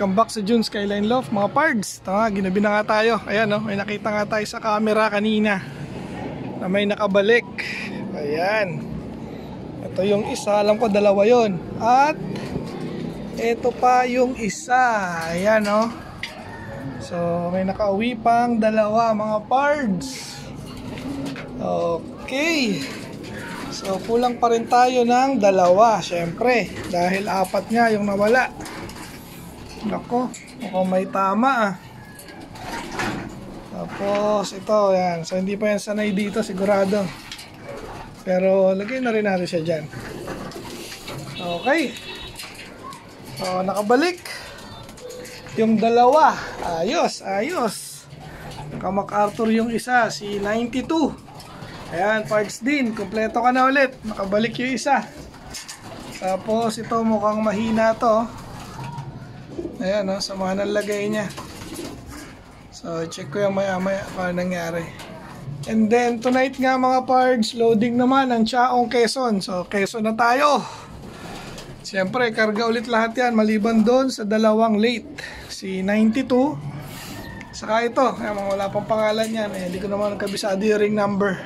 Welcome back sa June Skyline Loft mga pards. Ito nga, ginabi na nga tayo. Ayan may nakita nga tayo sa camera kanina na may nakabalik. Ayan. Ito yung isa, alam ko dalawa yon. At ito pa yung isa. Ayan So may nakauwi pang dalawa mga pards. Okay. So kulang pa rin tayo ng dalawa, syempre, dahil apat nga yung nawala. Nako, mukhang may tama Tapos ito, yan. So hindi pa yan sanay dito sigurado. Pero lagay na rin natin siya dyan. Okay. So nakabalik yung dalawa. Ayos, ayos. Naka-MacArthur yung isa, si 92. Ayan, parts din. Kompleto ka na ulit. Nakabalik yung isa. Tapos ito mukhang mahina to. Ayan sa mga nalagay niya. So check ko yung maya-maya kung nangyari. And then tonight nga mga pards, loading naman ang Chaong Quezon. So Quezon na tayo. Siyempre karga ulit lahat yan, maliban doon sa dalawang late, si 92 saka ito. Ayan, wala pang pangalan yan hindi ko naman kabisado yung ring number.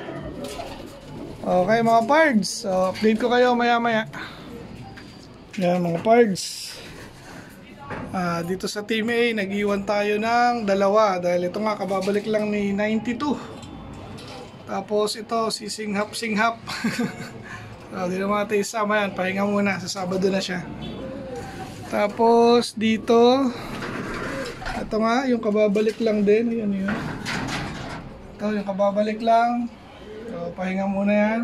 Okay mga pards, so update ko kayo maya-maya. Yan mga pards. Dito sa Team A, nag-iwan tayo ng dalawa dahil ito nga kababalik lang ni 92. Tapos ito si Singhap. Di naman natin isama yan, pahinga muna, sa Sabado na siya. Tapos dito, ito nga yung kababalik lang din. Yun. Ito yung kababalik lang, so pahinga muna yan.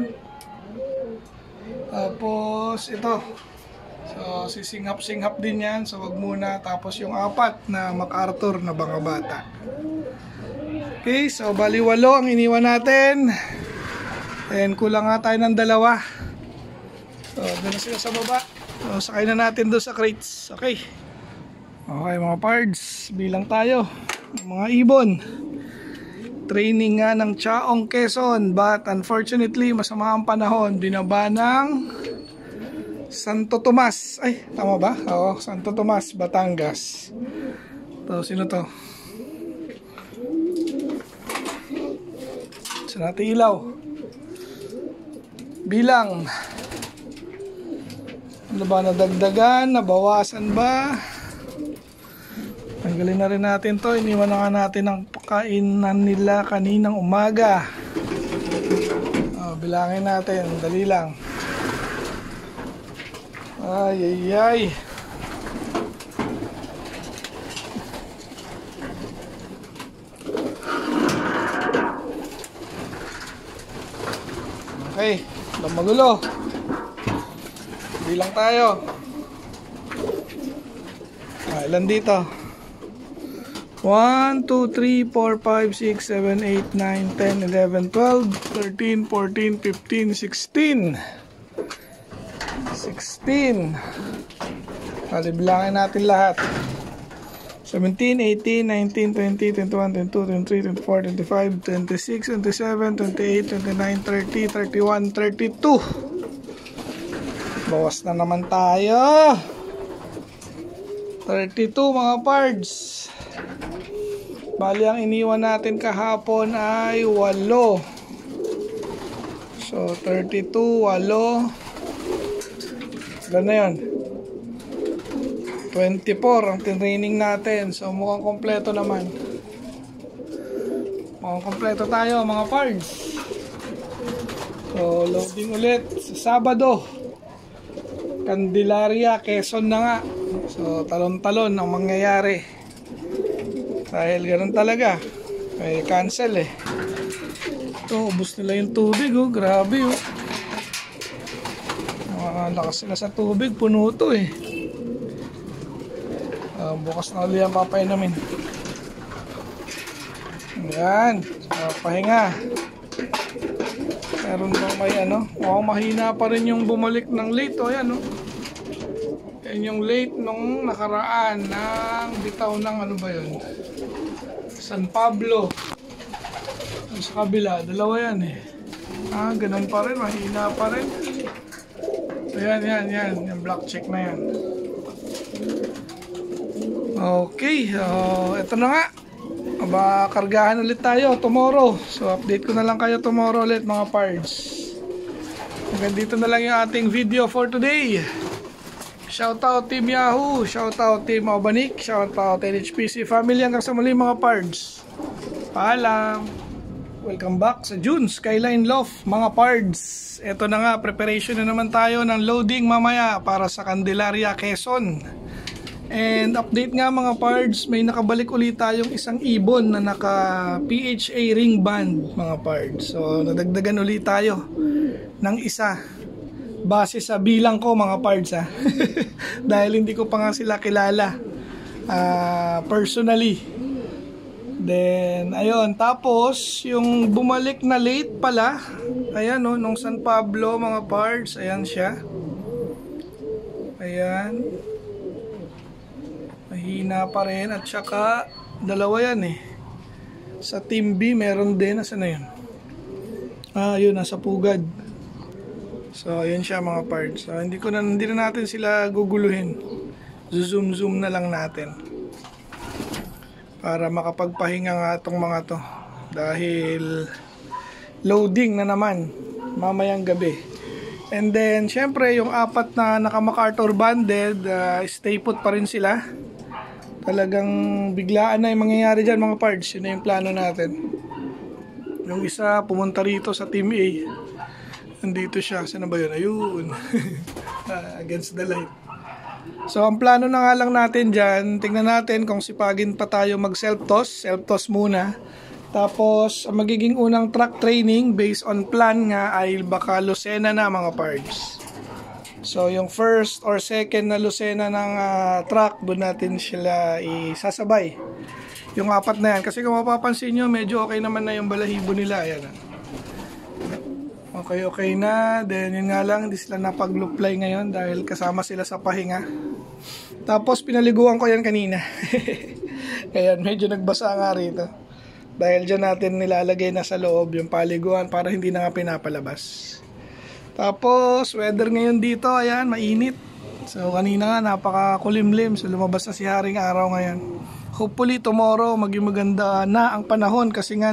Tapos ito, so si Singhap din yan, so wag muna. Tapos yung apat na MacArthur na bangabata. Okay, so bali 8 ang iniwan natin. And kulang nga tayo ng dalawa. So doon na sila sa baba. So sakay na natin doon sa crates. Okay. Okay mga pards, bilang tayo mga ibon. Training nga ng Chaong Quezon, but unfortunately masama ang panahon. Binaba ng Santo Tomas. Ay, tama ba? Oo, Santo Tomas, Batangas. So, sino to? Sa natin ilaw. Bilang. Ano ba, nadagdagan? Nabawasan ba? Tanggalin na rin natin to. Iniwan na nga natin ang pakainan nila kaninang umaga. Bilangin natin. Dali lang. Ay. Okay, walang magulo. Bilang tayo. Ilan dito? 1, 2, 3, 4, 5, 6, 7, 8, 9, 10, 11, 12, 13, 14, 15, 16. 16. Bilangin natin lahat. 17, 18, 19, 20, 21, 22, 23, 24, 25, 26, 27, 28, 29, 30, 31, 32. Bawas na naman tayo. 32 mga pards. Bali ang iniwan natin kahapon ay 8. So 32, 8. Ilan na yun? 24 ang tinraining natin. So mukhang kompleto naman. Mukhang kompleto tayo mga pards. So loading ulit sa Sabado. Candelaria, Quezon na nga. So talon-talon ang mangyayari. Dahil ganun talaga. May cancel Ito, ubos nila yung tubig grabe lakas sila sa tubig, puno to bukas na ulit ang papainamin. Yan, pahinga. Meron ba may mahina pa rin yung bumalik ng late yan yan yung late nung nakaraan ng bitaw ng ba yun, San Pablo. Sa kabila, dalawa yan ganun pa rin, mahina pa rin. So yan, yung black check na yan. Okay, ito na nga. Kargahan ulit tayo tomorrow. So update ko na lang kayo tomorrow ulit mga pards. Hanggang dito na lang yung ating video for today. Shoutout Team Yahoo, shoutout Team Obanik, shoutout NHPC family. Hanggang sa muli mga pards. Paalam. Welcome back sa June Skyline Loft mga pards. Ito na nga, preparation na naman tayo ng loading mamaya para sa Candelaria, Quezon. And update nga mga pards, may nakabalik ulit tayong isang ibon na naka PHA ring band mga pards. So nadagdagan ulit tayo ng isa base sa bilang ko mga pards ha. Dahil hindi ko pa nga sila kilala personally. Then ayun, tapos yung bumalik na late pala, ayan no, nung San Pablo mga pards, ayan siya. Ayan. Mahina pa rin at saka dalawa yan eh. Sa Team B meron din. Nasaan na yun? Yun, nasa Pugad. So yun siya mga parts. So hindi na natin sila guguluhin. Zoom na lang natin. Para makapagpahinga nga itong mga to. Dahil loading na naman mamayang gabi. And then syempre yung apat na naka MacArthur banded, stay put pa rin sila. Talagang biglaan na yung mangyayari dyan mga parts. Yun na yung plano natin. Yung isa pumunta rito sa Team A. Nandito siya. Saan na ba yun? Ayun. Against the light. So ang plano na nga lang natin dyan, tingnan natin kung sipagin pa tayo mag self-toss. Self-toss muna. Tapos ang magiging unang track training based on plan nga ay baka Lucena na mga parts. So yung first or second na Lucena ng track, doon natin sila isasabay. Yung apat na yan. Kasi kung mapapansin nyo, medyo okay naman na yung balahibo nila. Ayan. Okay na. Then yun nga lang, hindi sila napag-looply ngayon dahil kasama sila sa pahinga. Tapos pinaliguan ko yan kanina. Ayan, medyo nagbasa nga rito. Dahil dyan natin nilalagay na sa loob yung paliguan para hindi na nga pinapalabas. Tapos, weather ngayon dito, ayan, mainit. So, kanina nga, napakakulimlim. So, lumabas na si Haring Araw ngayon. Hopefully, tomorrow, maging maganda na ang panahon kasi nga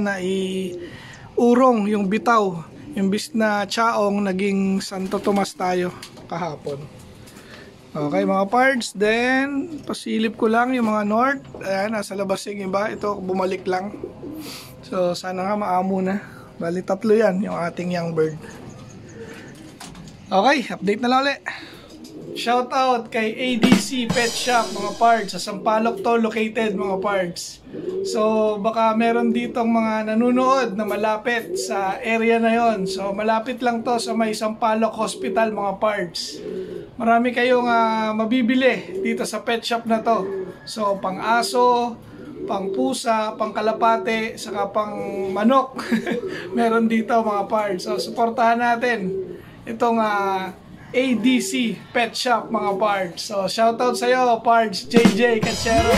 urong yung bitaw. Imbis na Chaong, naging Santo Tomas tayo kahapon. Okay, mga parts. Then, pasilip ko lang yung mga north. Ayan, nasa labas yung iba. Ito, bumalik lang. So, sana nga maamo na. Bali, 3 yan, yung ating young bird. Okay, update na lang ulit. Shoutout kay ADC Pet Shop mga parts. Sa Sampaloc to located mga parts. So baka meron ditong mga nanonood na malapit sa area na yon. So malapit lang to sa may Sampaloc Hospital mga parts. Marami kayong mabibili dito sa pet shop na to. So pang aso, pang pusa, pang kalapate, saka pang manok. Meron dito mga parts. So suportahan natin itong ADC Pet Shop mga parts. So shoutout sa iyo parts JJ Cachero.